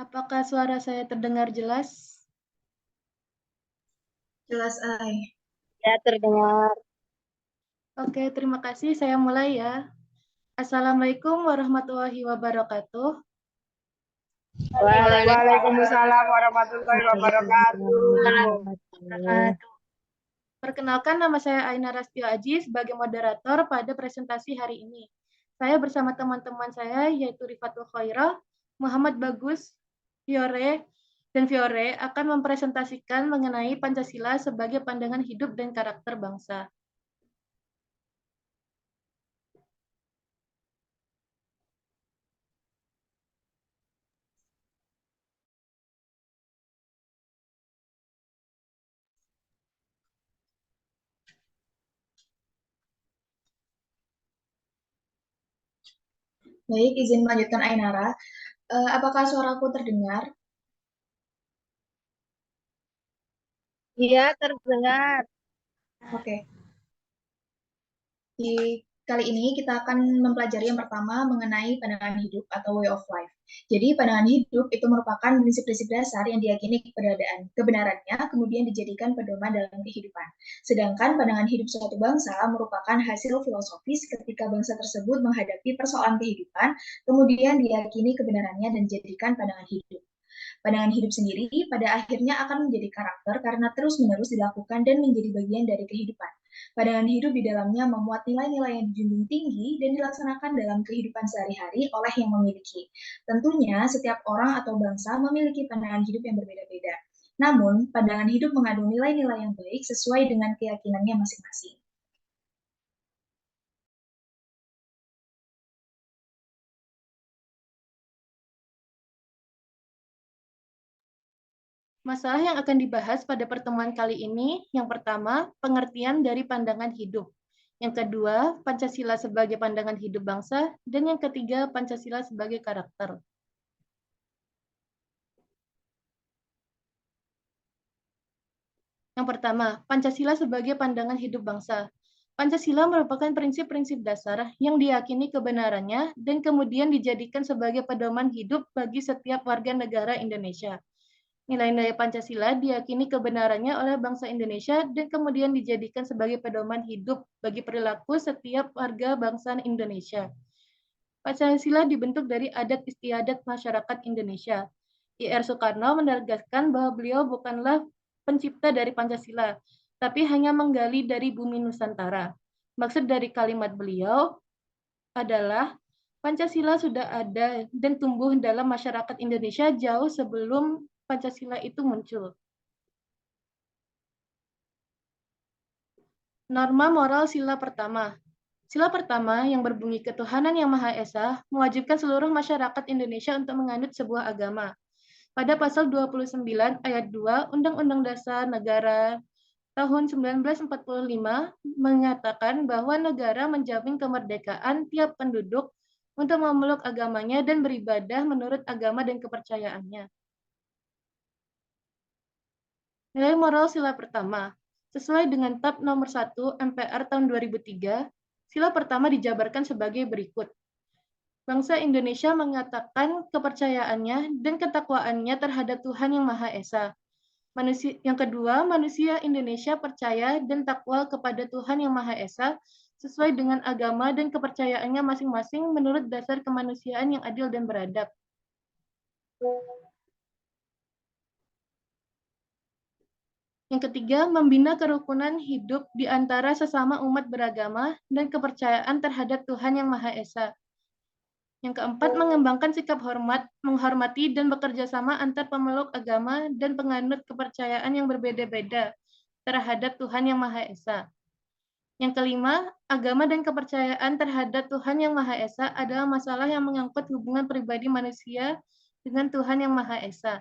Apakah suara saya terdengar jelas? Jelas, Ai. Ya, terdengar. Oke, terima kasih. Saya mulai ya. Assalamualaikum warahmatullahi wabarakatuh. Waalaikumsalam warahmatullahi wabarakatuh. Perkenalkan, nama saya Aina Rastio Aji sebagai moderator pada presentasi hari ini. Saya bersama teman-teman saya yaitu Rifatul Khairah, Muhammad Bagus, Fiore akan mempresentasikan mengenai Pancasila sebagai pandangan hidup dan karakter bangsa. Baik, izin melanjutkan Ainara. Apakah suaraku terdengar? Iya, terdengar. Oke. Di kali ini kita akan mempelajari yang pertama mengenai pandangan hidup atau way of life. Jadi pandangan hidup itu merupakan prinsip-prinsip dasar yang diyakini kebenarannya kemudian dijadikan pedoman dalam kehidupan. Sedangkan pandangan hidup suatu bangsa merupakan hasil filosofis ketika bangsa tersebut menghadapi persoalan kehidupan, kemudian diyakini kebenarannya dan dijadikan pandangan hidup. Pandangan hidup sendiri pada akhirnya akan menjadi karakter karena terus-menerus dilakukan dan menjadi bagian dari kehidupan. Pandangan hidup di dalamnya memuat nilai-nilai yang dijunjung tinggi dan dilaksanakan dalam kehidupan sehari-hari oleh yang memiliki. Tentunya setiap orang atau bangsa memiliki pandangan hidup yang berbeda-beda. Namun, pandangan hidup mengandung nilai-nilai yang baik sesuai dengan keyakinannya masing-masing. Masalah yang akan dibahas pada pertemuan kali ini, yang pertama, pengertian dari pandangan hidup. Yang kedua, Pancasila sebagai pandangan hidup bangsa. Dan yang ketiga, Pancasila sebagai karakter. Yang pertama, Pancasila sebagai pandangan hidup bangsa. Pancasila merupakan prinsip-prinsip dasar yang diyakini kebenarannya dan kemudian dijadikan sebagai pedoman hidup bagi setiap warga negara Indonesia. Nilai-nilai Pancasila diyakini kebenarannya oleh bangsa Indonesia dan kemudian dijadikan sebagai pedoman hidup bagi perilaku setiap warga bangsa Indonesia. Pancasila dibentuk dari adat istiadat masyarakat Indonesia. I.R. Soekarno menegaskan bahwa beliau bukanlah pencipta dari Pancasila, tapi hanya menggali dari bumi Nusantara. Maksud dari kalimat beliau adalah Pancasila sudah ada dan tumbuh dalam masyarakat Indonesia jauh sebelum Pancasila itu muncul. Norma moral sila pertama. Sila pertama yang berbunyi ketuhanan yang Maha Esa mewajibkan seluruh masyarakat Indonesia untuk menganut sebuah agama. Pada pasal 29 ayat 2 Undang-Undang Dasar Negara tahun 1945 mengatakan bahwa negara menjamin kemerdekaan tiap penduduk untuk memeluk agamanya dan beribadah menurut agama dan kepercayaannya. Nilai moral sila pertama. Sesuai dengan TAP nomor 1 MPR tahun 2003, sila pertama dijabarkan sebagai berikut. Bangsa Indonesia mengatakan kepercayaannya dan ketakwaannya terhadap Tuhan Yang Maha Esa. Yang kedua, manusia Indonesia percaya dan takwa kepada Tuhan Yang Maha Esa sesuai dengan agama dan kepercayaannya masing-masing menurut dasar kemanusiaan yang adil dan beradab. Yang ketiga, membina kerukunan hidup di antara sesama umat beragama dan kepercayaan terhadap Tuhan Yang Maha Esa. Yang keempat, mengembangkan sikap hormat, menghormati dan bekerja sama antar pemeluk agama dan penganut kepercayaan yang berbeda-beda terhadap Tuhan Yang Maha Esa. Yang kelima, agama dan kepercayaan terhadap Tuhan Yang Maha Esa adalah masalah yang mengangkut hubungan pribadi manusia dengan Tuhan Yang Maha Esa.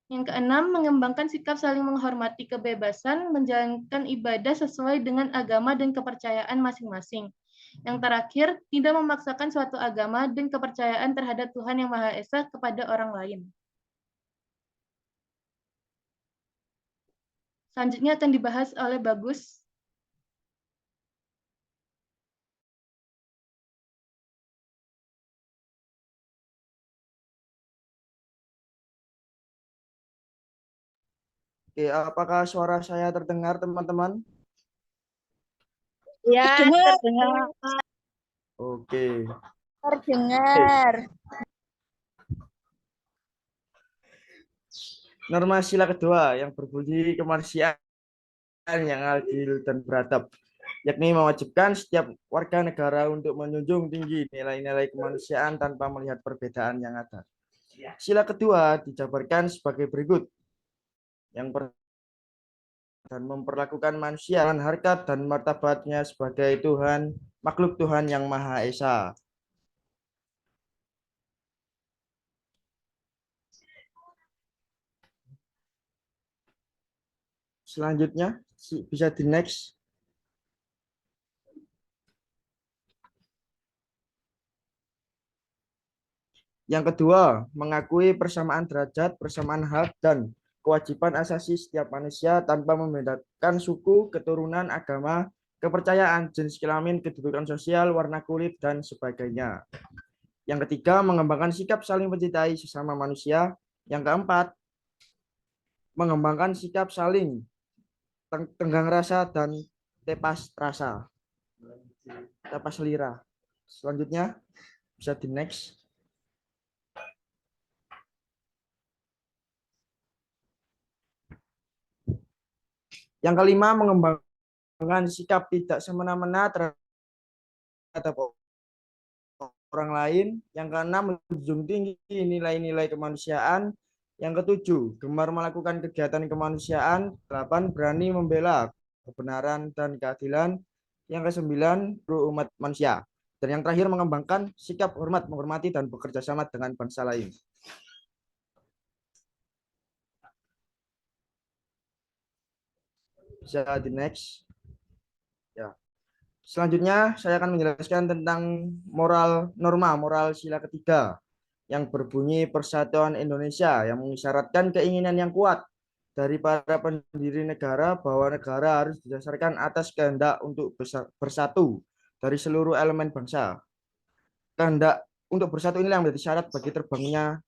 Yang keenam, mengembangkan sikap saling menghormati kebebasan, menjalankan ibadah sesuai dengan agama dan kepercayaan masing-masing. Yang terakhir, tidak memaksakan suatu agama dan kepercayaan terhadap Tuhan Yang Maha Esa kepada orang lain. Selanjutnya akan dibahas oleh Bagus. Oke, apakah suara saya terdengar, teman-teman? Ya, terdengar. Oke. Terdengar. Norma sila kedua yang berbunyi kemanusiaan yang adil dan beradab, yakni mewajibkan setiap warga negara untuk menjunjung tinggi nilai-nilai kemanusiaan tanpa melihat perbedaan yang ada. Sila kedua dijabarkan sebagai berikut. Yang dan memperlakukan manusia dengan harkat dan martabatnya sebagai Tuhan, makhluk Tuhan yang Maha Esa. Selanjutnya, bisa di next. Yang kedua, mengakui persamaan derajat, persamaan hak, dan kewajiban asasi setiap manusia tanpa membedakan suku, keturunan, agama, kepercayaan, jenis kelamin, kedudukan sosial, warna kulit, dan sebagainya. Yang ketiga, mengembangkan sikap saling mencintai sesama manusia. Yang keempat, mengembangkan sikap saling tenggang rasa dan tepas rasa. Tepas lira. Selanjutnya, bisa di next. Yang kelima, mengembangkan sikap tidak semena-mena terhadap orang lain. Yang keenam, menjunjung tinggi nilai-nilai kemanusiaan. Yang ketujuh, gemar melakukan kegiatan kemanusiaan. 8, berani membela kebenaran dan keadilan. Yang kesembilan, umat manusia. Dan yang terakhir, mengembangkan sikap hormat, menghormati, dan bekerja sama dengan bangsa lain. Bisa di next. Ya. Selanjutnya saya akan menjelaskan tentang norma moral sila ketiga yang berbunyi Persatuan Indonesia yang mengisyaratkan keinginan yang kuat dari para pendiri negara bahwa negara harus didasarkan atas kehendak untuk bersatu dari seluruh elemen bangsa. Kehendak untuk bersatu inilah yang menjadi syarat bagi terbangnya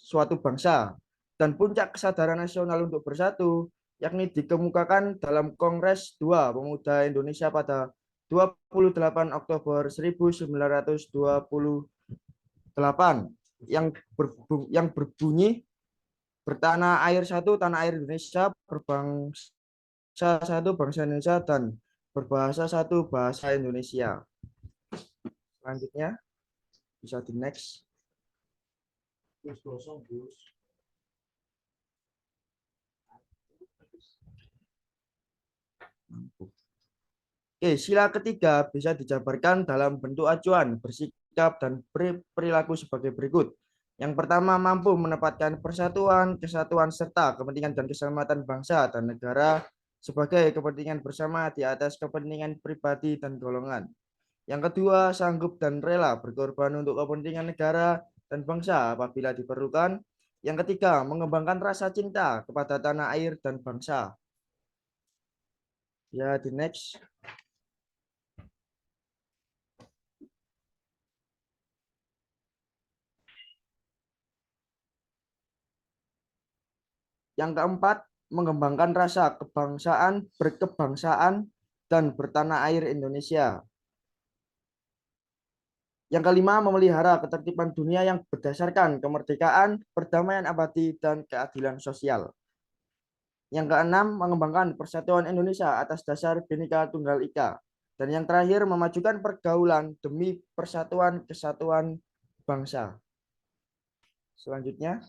suatu bangsa, dan puncak kesadaran nasional untuk bersatu yakni dikemukakan dalam Kongres 2 Pemuda Indonesia pada 28 Oktober 1928 yang berbunyi bertanah air satu, tanah air Indonesia, berbangsa satu, bangsa Indonesia, dan berbahasa satu, bahasa Indonesia. Selanjutnya bisa di next. Oke, sila ketiga bisa dijabarkan dalam bentuk acuan, bersikap, dan perilaku sebagai berikut. Yang pertama, mampu menempatkan persatuan, kesatuan, serta kepentingan dan keselamatan bangsa dan negara sebagai kepentingan bersama di atas kepentingan pribadi dan golongan. Yang kedua, sanggup dan rela berkorban untuk kepentingan negara dan bangsa apabila diperlukan. Yang ketiga, mengembangkan rasa cinta kepada tanah air dan bangsa. Ya, di next. Yang keempat, mengembangkan rasa kebangsaan, berkebangsaan, dan bertanah air Indonesia. Yang kelima, memelihara ketertiban dunia yang berdasarkan kemerdekaan, perdamaian abadi, dan keadilan sosial. Yang keenam, mengembangkan persatuan Indonesia atas dasar Bhinneka Tunggal Ika. Dan yang terakhir, memajukan pergaulan demi persatuan kesatuan bangsa. Selanjutnya.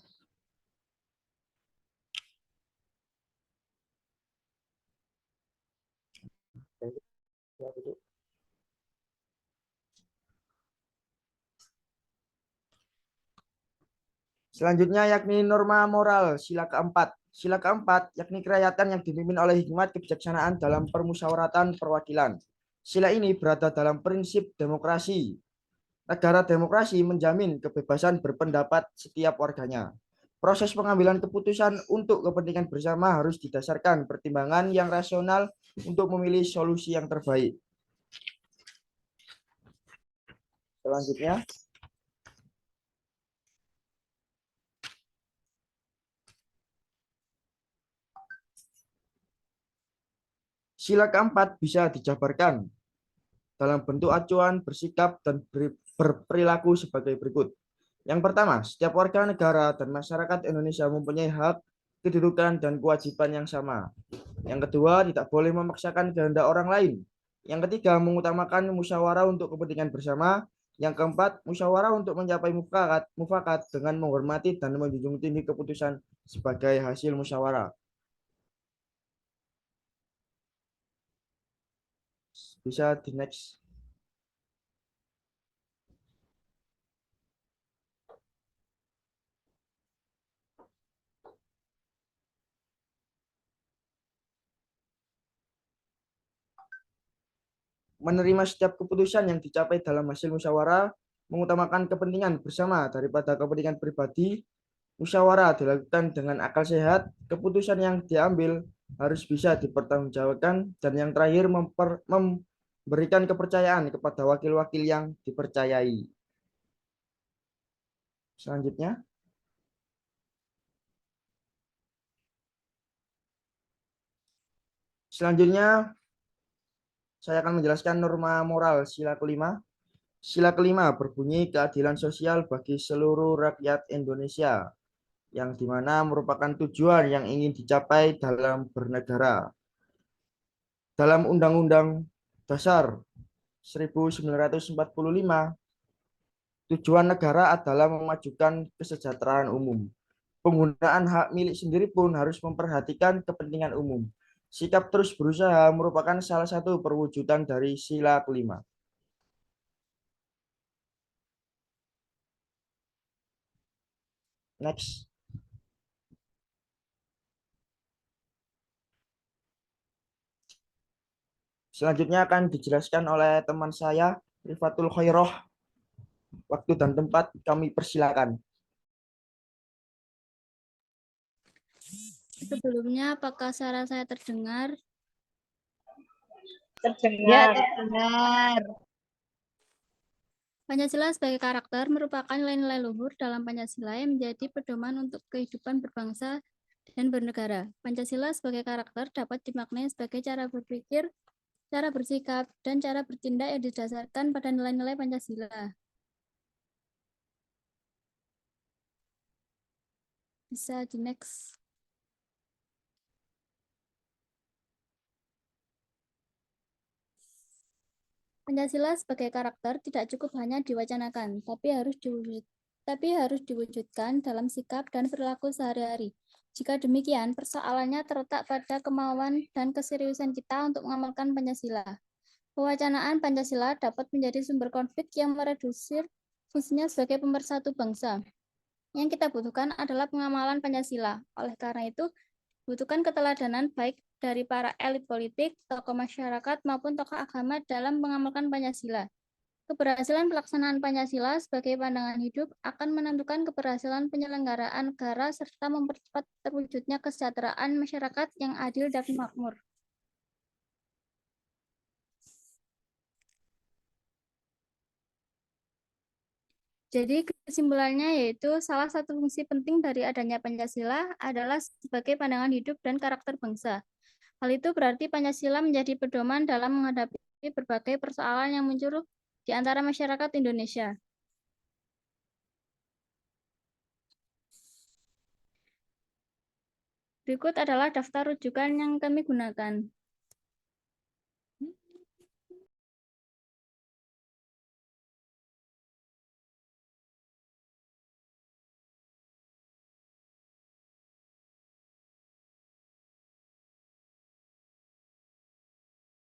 Selanjutnya yakni norma moral sila keempat. Sila keempat yakni kerakyatan yang dipimpin oleh hikmat kebijaksanaan dalam permusyawaratan perwakilan. Sila ini berada dalam prinsip demokrasi. Negara demokrasi menjamin kebebasan berpendapat setiap warganya. Proses pengambilan keputusan untuk kepentingan bersama harus didasarkan pertimbangan yang rasional untuk memilih solusi yang terbaik. Selanjutnya. Sila keempat bisa dijabarkan dalam bentuk acuan, bersikap, dan berperilaku sebagai berikut. Yang pertama, setiap warga negara dan masyarakat Indonesia mempunyai hak, kedudukan, dan kewajiban yang sama. Yang kedua, tidak boleh memaksakan kehendak orang lain. Yang ketiga, mengutamakan musyawarah untuk kepentingan bersama. Yang keempat, musyawarah untuk mencapai mufakat dengan menghormati dan menjunjung tinggi keputusan sebagai hasil musyawarah. Bisa di next. Menerima setiap keputusan yang dicapai dalam hasil musyawarah, mengutamakan kepentingan bersama daripada kepentingan pribadi. Musyawarah dilakukan dengan akal sehat, keputusan yang diambil harus bisa dipertanggungjawabkan, dan yang terakhir memberikan kepercayaan kepada wakil-wakil yang dipercayai. Selanjutnya, saya akan menjelaskan norma moral sila kelima. Sila kelima berbunyi keadilan sosial bagi seluruh rakyat Indonesia, yang dimana merupakan tujuan yang ingin dicapai dalam bernegara. Dalam Undang-Undang Dasar 1945, tujuan negara adalah memajukan kesejahteraan umum. Penggunaan hak milik sendiri pun harus memperhatikan kepentingan umum. Sikap terus berusaha merupakan salah satu perwujudan dari sila kelima. Next. Selanjutnya akan dijelaskan oleh teman saya, Rifatul Khairoh. Waktu dan tempat kami persilakan. Sebelumnya, apakah suara saya terdengar? Ya, terdengar. Pancasila sebagai karakter merupakan nilai-nilai luhur dalam Pancasila yang menjadi pedoman untuk kehidupan berbangsa dan bernegara. Pancasila sebagai karakter dapat dimaknai sebagai cara berpikir, cara bersikap, dan cara bertindak yang didasarkan pada nilai-nilai Pancasila. Bisa di next. Pancasila sebagai karakter tidak cukup hanya diwacanakan, tapi harus diwujudkan dalam sikap dan perilaku sehari-hari. Jika demikian, persoalannya terletak pada kemauan dan keseriusan kita untuk mengamalkan Pancasila. Pewacanaan Pancasila dapat menjadi sumber konflik yang meredusir fungsinya sebagai pemersatu bangsa. Yang kita butuhkan adalah pengamalan Pancasila. Oleh karena itu, dibutuhkan keteladanan baik dari para elit politik, tokoh masyarakat, maupun tokoh agama dalam mengamalkan Pancasila. Keberhasilan pelaksanaan Pancasila sebagai pandangan hidup akan menentukan keberhasilan penyelenggaraan negara serta mempercepat terwujudnya kesejahteraan masyarakat yang adil dan makmur. Jadi kesimpulannya yaitu salah satu fungsi penting dari adanya Pancasila adalah sebagai pandangan hidup dan karakter bangsa. Hal itu berarti Pancasila menjadi pedoman dalam menghadapi berbagai persoalan yang muncul di antara masyarakat Indonesia. Berikut adalah daftar rujukan yang kami gunakan.